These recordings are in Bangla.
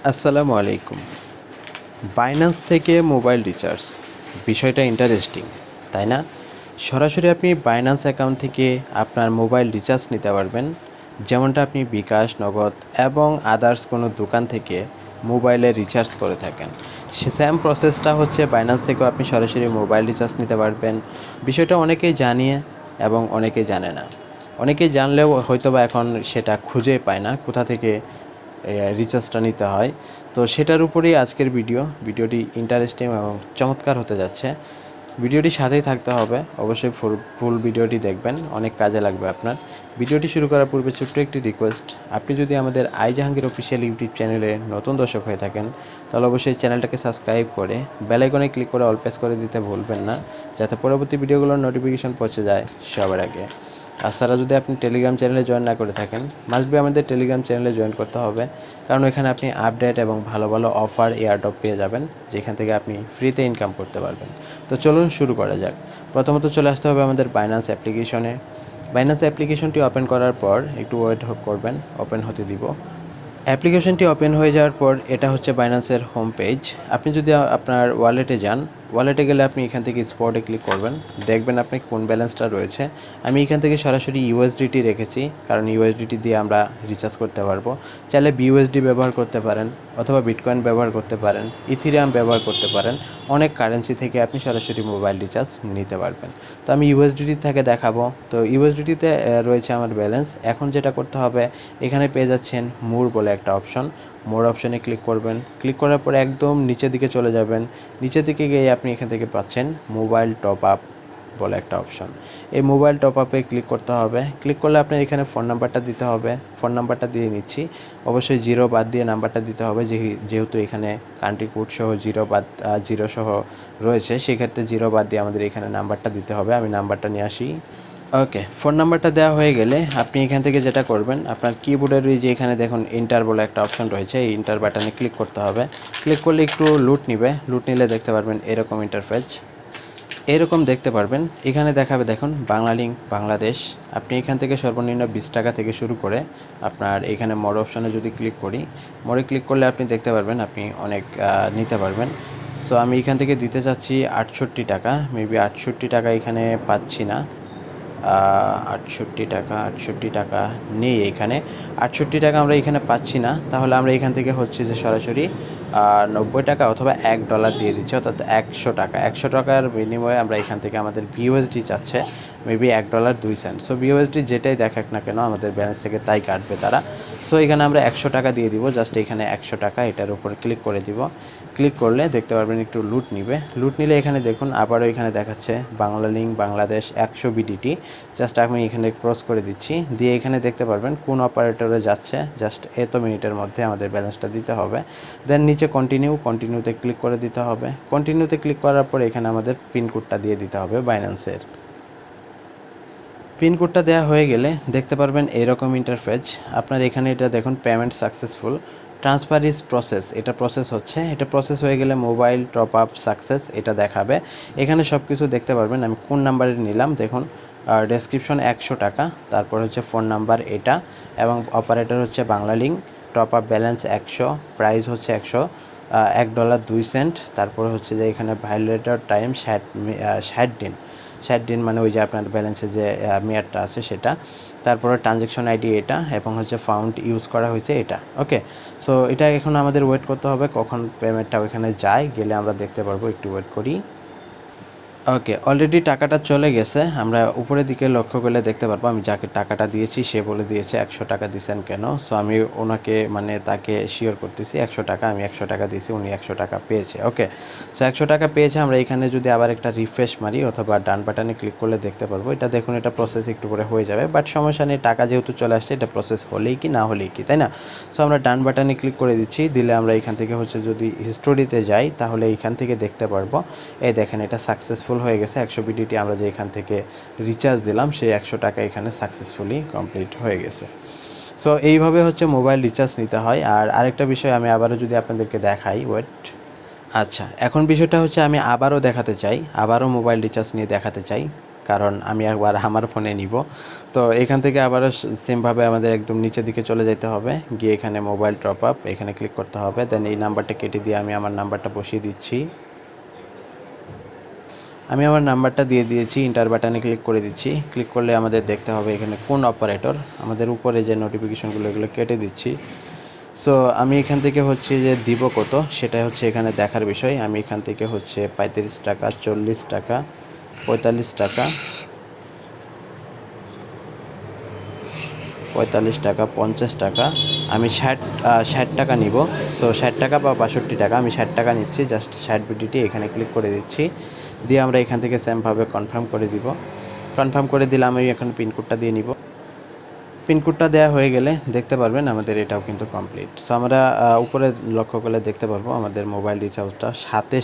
আসসালামু আলাইকুম। বাইন্যান্স থেকে মোবাইল রিচার্জ, বিষয়টা ইন্টারেস্টিং, তাই না? সরাসরি আপনি বাইন্যান্স অ্যাকাউন্ট থেকে আপনার মোবাইল রিচার্জ নিতে পারবেন, যেমনটা আপনি বিকাশ, নগদ এবং আদার্স কোনো দোকান থেকে মোবাইলে রিচার্জ করে থাকেন। সেম প্রসেসটা হচ্ছে বাইন্যান্স থেকেও আপনি সরাসরি মোবাইল রিচার্জ নিতে পারবেন। বিষয়টা অনেকেই জানে এবং অনেকেই জানে না। অনেকেই জানলেও হয়তোবা এখন সেটা খুঁজে পায় না কোথা থেকে রিচার্জটা নিতে হয়। তো সেটার উপরেই আজকের ভিডিওটি ইন্টারেস্টিং এবং চমৎকার হতে যাচ্ছে। ভিডিওটি সাথেই থাকতে হবে, অবশ্যই ফুল ভিডিওটি দেখবেন, অনেক কাজে লাগবে আপনার। ভিডিওটি শুরু করার পূর্বে ছোট্ট একটি রিকোয়েস্ট, আপনি যদি আমাদের ijahangir official ইউটিউব চ্যানেলে নতুন দর্শক হয়ে থাকেন তাহলে অবশ্যই চ্যানেলটাকে সাবস্ক্রাইব করে বেল আইকনে ক্লিক করে অল প্রেস করে দিতে ভুলবেন না, যাতে পরবর্তী ভিডিওগুলোর নোটিফিকেশন পৌঁছে যায় সবার আগে। তাছাড়া যদি আপনি টেলিগ্রাম চ্যানেলে জয়েন না করে থাকেন, মাস্ট বি আমাদের টেলিগ্রাম চ্যানেলে জয়েন করতে হবে, কারণ এখানে আপনি আপডেট এবং ভালো ভালো অফার এয়ারড্রপ পেয়ে যাবেন, যেখান থেকে আপনি ফ্রিতে ইনকাম করতে পারবেন। তো চলুন শুরু করা যাক। প্রথমত চলে আসতে হবে আমাদের বাইন্যান্স অ্যাপ্লিকেশনে। বাইন্যান্স অ্যাপ্লিকেশনটি ওপেন করার পর একটু ওয়েট করবেন, ওপেন হতে দিব। অ্যাপ্লিকেশনটি ওপেন হয়ে যাওয়ার পর এটা হচ্ছে বাইন্যান্সের হোম পেজ। আপনি যদি আপনার ওয়ালেটে যান, ওয়ালেটে গেলে আপনি এখান থেকে স্পটে ক্লিক করবেন, দেখবেন আপনি কোন ব্যালেন্সটা রয়েছে। আমি এখান থেকে সরাসরি ইউএসডিটি রেখেছি, কারণ ইউএসডিটি দিয়ে আমরা রিচার্জ করতে পারবো। চাইলে বিইউএসডি ব্যবহার করতে পারেন, অথবা বিটকয়েন ব্যবহার করতে পারেন, ইথিরিয়াম ব্যবহার করতে পারেন। অনেক কারেন্সি থেকে আপনি সরাসরি মোবাইল রিচার্জ নিতে পারবেন। তো আমি ইউএসডিটি থেকে দেখাবো। তো ইউএসডিটিতে রয়েছে আমার ব্যালেন্স। এখন যেটা করতে হবে, এখানে পেয়ে যাচ্ছেন মোর বলে একটা অপশন। মোর অপশনে ক্লিক করবেন, ক্লিক করার পরে একদম নিচের দিকে চলে যাবেন। নিচের দিকে গিয়ে আপনি এখান থেকে পাচ্ছেন মোবাইল টপ আপ বলে একটা অপশন। এই মোবাইল টপ আপে ক্লিক করতে হবে। ক্লিক করলে আপনার এখানে ফোন নাম্বারটা দিতে হবে। ফোন নাম্বারটা দিয়ে নিচ্ছি, অবশ্যই জিরো বাদ দিয়ে নাম্বারটা দিতে হবে, যেহেতু এখানে কান্ট্রি কোড সহ জিরো সহ রয়েছে, সেক্ষেত্রে জিরো বাদ দিয়ে আমাদের এখানে নাম্বারটা দিতে হবে। আমি নাম্বারটা নিয়ে আসি। ওকে, ফোন নাম্বারটা দেওয়া হয়ে গেলে আপনি এখান থেকে যেটা করবেন, আপনার কিবোর্ডের যে এখানে দেখুন ইন্টার বলে একটা অপশন রয়েছে, এই ইন্টার বাটনে ক্লিক করতে হবে। ক্লিক করলে একটু লুট নিলে দেখতে পারবেন এরকম ইন্টারফেস, এরকম দেখতে পারবেন। এখানে দেখাবে দেখুন বাংলা লিঙ্ক, বাংলাদেশ। আপনি এখান থেকে সর্বনিম্ন 20 টাকা থেকে শুরু করে আপনার এখানে মোর অপশনে যদি ক্লিক করি, মোরে ক্লিক করলে আপনি দেখতে পারবেন আপনি অনেক নিতে পারবেন। সো আমি এখান থেকে দিতে চাচ্ছি 68 টাকা, মেবি 68 টাকা এখানে পাচ্ছি না। 68 টাকা নেই এখানে। 68 টাকা আমরা এখানে পাচ্ছি না, তাহলে আমরা এখান থেকে হচ্ছে যে সরাসরি 90 টাকা অথবা $1 দিয়ে দিচ্ছি, অর্থাৎ 100 টাকা। 100 টাকার বিনিময়ে আমরা এখান থেকে আমাদের বিইউএসডি চাচ্ছে মেবি $1.02। সো বিইউএসডি যেটাই দেখাক না কেন আমাদের ব্যালেন্স থেকে তাই কাটবে তারা। সো এখানে আমরা 100 টাকা দিয়ে দিব, জাস্ট এখানে 100 টাকা এটার উপর ক্লিক করে দিব। ক্লিক করলে দেখতে পারবেন একটু লুট নিলে এখানে দেখুন আবারও এখানে দেখাচ্ছে Bangla link, Bangladesh 100 BDT. Just আমি এখানে ক্রস করে দিচ্ছি, দিয়ে এখানে দেখতে পারবেন কোন অপারেটরে যাচ্ছে, জাস্ট এত মিনিটের মধ্যে আমাদের ব্যালেন্সটা দিতে হবে। দেন নিচে কন্টিনিউতে ক্লিক করে দিতে হবে। কন্টিনিউতে ক্লিক করার পর এখানে আমাদের পিনকোডটা দিয়ে দিতে হবে বাইন্যান্সের। পিনকোডটা দেওয়া হয়ে গেলে দেখতে পারবেন এরকম ইন্টারফেস। আপনার এখানে এটা দেখুন payment successful, transfer is process, এটা প্রসেস হচ্ছে। এটা প্রসেস হয়ে গেলে মোবাইল টপ আপ সাকসেস এটা দেখাবে। এখানে সব কিছু দেখতে পারবেন আমি কোন নাম্বারে নিলাম দেখুন। ডেসক্রিপশন 100 টাকা, তারপর হচ্ছে ফোন নাম্বার এটা, এবং অপারেটর হচ্ছে Bangla link, top up balance 100, price হচ্ছে $1.02। তারপর হচ্ছে যে এখানে ভায়োলেটর টাইম 60 দিন, মানে ওই যে আপনার ব্যালেন্সের যে মেয়াদটা আছে সেটা। তারপরে ট্রানজ্যাকশন আইডি এটা, এবং হচ্ছে ফাউন্ড ইউজ করা হয়েছে এটা। ওকে, সো এটা এখন আমাদের ওয়েট করতে হবে কখন পেমেন্টটা ওইখানে যায়, গেলে আমরা দেখতে পারবো। একটু ওয়েট করি। ওকে, অলরেডি টাকাটা চলে গেছে। আমরা উপরের দিকে লক্ষ্য করলে দেখতে পারবো আমি যাকে টাকাটা দিয়েছি সে বলে দিয়েছে 100 টাকা দিয়েছেন কেন। সো আমি ওনাকে মানে তাকে শিওর করতেছি 100 টাকা, আমি 100 টাকা দিয়েছি, উনি 100 টাকা পেয়েছে। ওকে, সো 100 টাকা পেয়েছে। আমরা এখানে যদি আবার একটা রিফ্রেশ মারি অথবা ডান বাটনে ক্লিক করলে দেখতে পারবো এটা দেখুন, এটা প্রসেস একটু করে হয়ে যাবে, বাট সমস্যা নেই, টাকা যেহেতু চলে আসছে এটা প্রসেস হলেই কি না হলেই কি, তাই না? সো আমরা ডান বাটনে ক্লিক করে দিচ্ছি, দিলে আমরা এখান থেকে হচ্ছে যদি হিস্টোরিতে যাই তাহলে এখান থেকে দেখতে পারবো, এই দেখেন এটা সাকসেসফুল হয়ে গেছে। 100 বিডিটি আমরা যে এখান থেকে রিচার্জ দিলাম সেই 100 টাকা এখানে সাকসেসফুলি কমপ্লিট হয়ে গেছে। সো এইভাবে হচ্ছে মোবাইল রিচার্জ নিতে হয়। আর আরেকটা বিষয় আমি আবারও যদি আপনাদেরকে দেখাই, ওয়েট। আচ্ছা, এখন বিষয়টা হচ্ছে আমি আবারও দেখাতে চাই, আবারও মোবাইল রিচার্জ নিয়ে দেখাতে চাই। কারণ আমি একবার আমার ফোনে নিব। তো এখান থেকে আবারও সেমভাবে আমাদের একদম নিচের দিকে চলে যেতে হবে, গিয়ে এখানে মোবাইল টপ আপ এখানে ক্লিক করতে হবে। দেন এই নাম্বারটা কেটে দিয়ে আমি আমার নাম্বারটা বসিয়ে দিচ্ছি। আমি আমার নাম্বারটা দিয়ে দিয়েছি, ইন্টার বাটনে ক্লিক করে দিচ্ছি। ক্লিক করলে আমাদের দেখতে হবে এখানে কোন অপারেটর, আমাদের উপরে যে নোটিফিকেশনগুলো এগুলো কেটে দিচ্ছি। সো আমি এখান থেকে হচ্ছে যে দিব কত সেটাই হচ্ছে এখানে দেখার বিষয়। আমি এখান থেকে হচ্ছে 35 টাকা, 40 টাকা, 45 টাকা, 45 টাকা, 50 টাকা, আমি 60 টাকা নিব। সো 60 টাকা বা 62 টাকা, আমি 60 টাকা নিচ্ছি। জাস্ট 60 বিডিটি এখানে ক্লিক করে দিচ্ছি, দিয়ে আমরা এখান থেকে সেমভাবে কনফার্ম করে দিব। কনফার্ম করে দিলে আমি এখন পিনকোডটা দিয়ে নিব। পিনকোডটা দেওয়া হয়ে গেলে দেখতে পারবেন আমাদের এটাও কিন্তু কমপ্লিট। সো আমরা উপরে লক্ষ্য করলে দেখতে পারবো আমাদের মোবাইল রিচার্জটা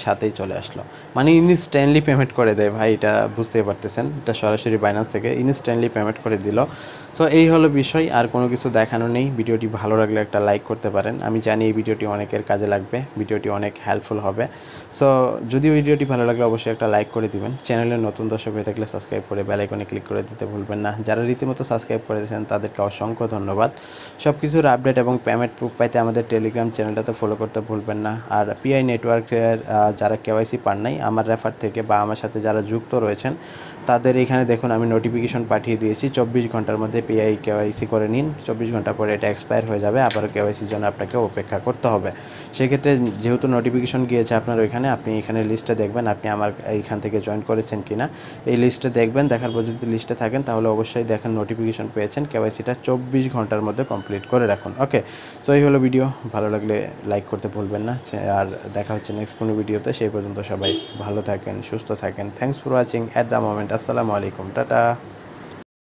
সাথেই চলে আসলো। মানে ইনস্ট্যান্টলি পেমেন্ট করে দেয় ভাই, এটা বুঝতেই পারতেছেন, এটা সরাসরি বাইন্যান্স থেকে ইনস্ট্যান্টলি পেমেন্ট করে দিল। সো এই হলো বিষয়, আর কোনো কিছু দেখানো নেই। ভিডিওটি ভালো লাগলে একটা লাইক করতে পারেন, আমি জানি এই ভিডিওটি অনেকের কাজে লাগবে, ভিডিওটি অনেক হেল্পফুল হবে। সো যদি ভিডিওটি ভালো লাগলে অবশ্যই একটা লাইক করে দিবেন। চ্যানেলের নতুন দর্শক হয়ে থাকলে সাবস্ক্রাইব করে বেল আইকনে ক্লিক করে দিতে ভুলবেন না। যারা রীতিমতো সাবস্ক্রাইব করেছেন তাদেরকে অসংখ্য ধন্যবাদ। সব কিছুর আপডেট এবং পেমেন্ট প্রুফ পাইতে আমাদের টেলিগ্রাম চ্যানেলটাতে ফলো করতে ভুলবেন না। আর পিআই নেটওয়ার্কের যারা কেওয়াইসি পান নাই আমার রেফার থেকে বা আমার সাথে যারা যুক্ত রয়েছেন তাদের এখানে দেখুন আমি নোটিফিকেশন পাঠিয়ে দিয়েছি, 24 ঘন্টার মধ্যে পিআই কেওয়াইসি করে নিন। 24 ঘন্টা পরে এটা এক্সপায়ার হয়ে যাবে, আবার কেওয়াইসির জন্য আপনাকে অপেক্ষা করতে হবে। সেক্ষেত্রে যেহেতু নোটিফিকেশন গিয়েছে আপনার ওইখানে, আপনি এখানে লিস্টে দেখবেন আপনি আমার এইখান থেকে জয়েন করেছেন কিনা। এই লিস্টে দেখবেন, দেখার পর যদি লিস্টে থাকেন তাহলে অবশ্যই দেখেন নোটিফিকেশন পেয়েছেন। কেওয়াইসিটা 24 ঘন্টার মধ্যে কমপ্লিট করে রাখুন। ওকে, সো এই হলো ভিডিও, ভালো লাগলে লাইক করতে ভুলবেন না। আর দেখা হচ্ছে নেক্সট কোনো ভিডিওতে, সেই পর্যন্ত সবাই ভালো থাকেন, সুস্থ থাকেন। Thanks for watching at the moment. আসসালামু আলাইকুম, টাটা।